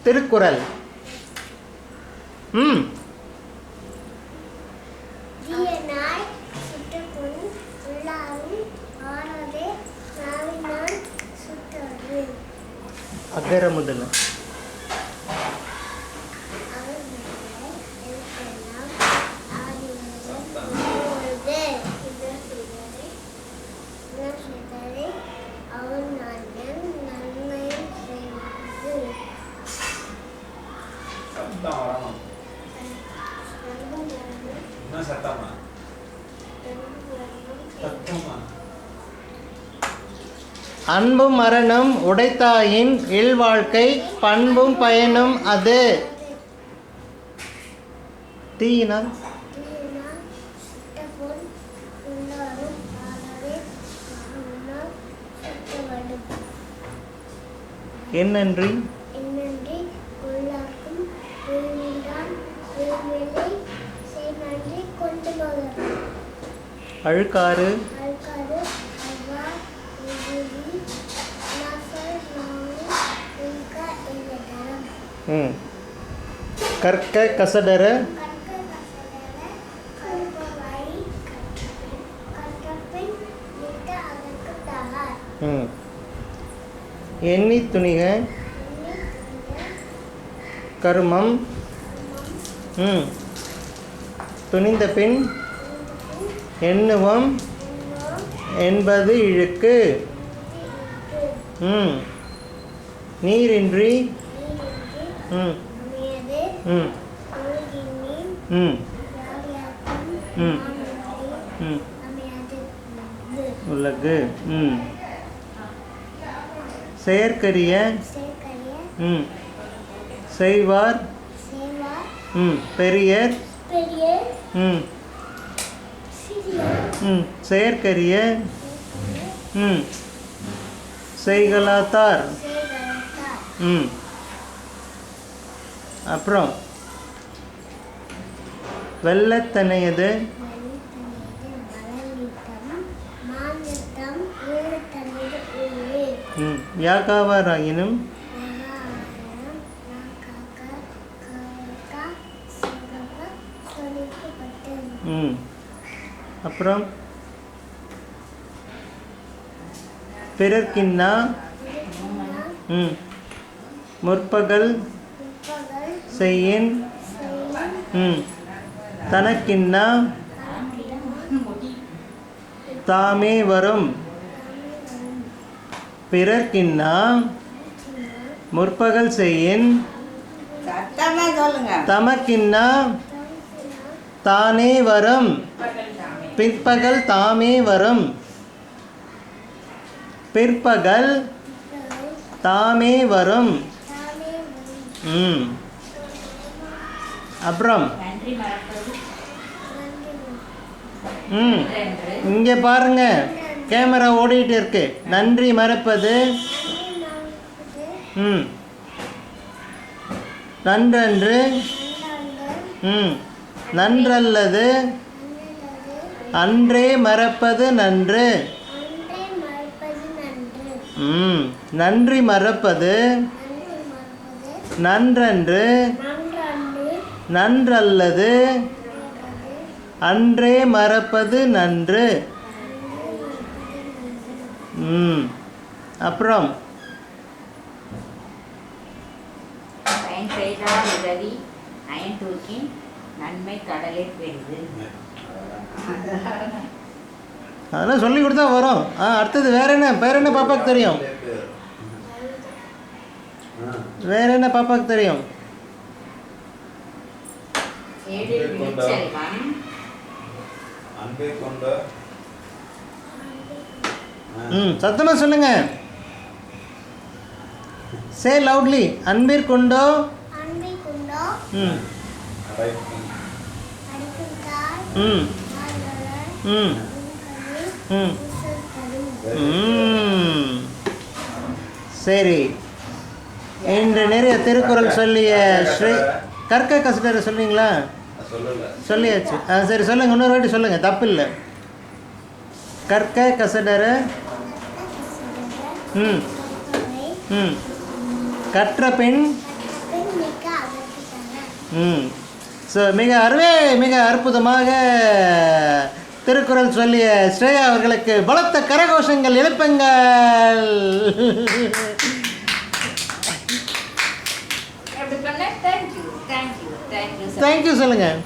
திருக்குறள். அகர முதல அன்பும் மரணம் உடைத்தாயின் இல்வாழ்க்கை பண்பும் பயனும் அது. தீயினால் என்னன்றி அழுக்காறு கற்க கசடர எண்ணி துணிக கருமம் துணிந்த பின் எண்ணுவம் என்பது இழுக்கு. நீரின்றி உலகு. செயற்கரிய செய்வார் பெரியர் செயற்கரிய செய்கலாத்தார். அப்புறம் வெள்ளத்தனையது யாக்காவாராயினும் அப்புறம் பிறர்க்கின்னா முற்பகல் செய்யின் தனக்கின்னா தாமே வரும். பிறர்க்கின்னா முற்பகல் செய்யின் தமக்கின்னா தானே வரும். பிற்பகல் தாமே வரும். பிற்பகல் தாமே வரும். அப்புறம் இங்கே பாருங்க, கேமரா ஓடிட்டு இருக்கு. நன்றி மறப்பது நன்றன்று நன்றல்லது அன்றே மறப்பது நன்று. நன்றி மறப்பது நன்றன்று நன்றல்லது அன்றே மறப்பது நன்று. அப்புறம் அதெல்லாம் சொல்லி கொடுத்தா வரும். அடுத்தது வேற என்ன? வேற என்ன பாப்பாக்கு தெரியும்? வேற என்ன பாப்பாக்கு தெரியும்? சத்தமா சொல்லுங்க. Say loudly. அன்பிற் கொண்டோ சரி, இன்று நிறைய திருக்குறள் சொல்லிய கற்க கசடர சொல்றீங்களா? சொல்லியாச்சு. சரி சொல்லுங்க, இன்னொரு வாட்டி சொல்லுங்க, தப்பு இல்லை. கற்க கசடர கற்ற பின் ம். ஸோ மிக அற்புதமாக திருக்குறள் சொல்லிய ஸ்ரேயா அவர்களுக்கு பலத்த கரகோஷங்கள் எழுப்புங்கள். தேங்க்யூ சொல்லுங்கள்.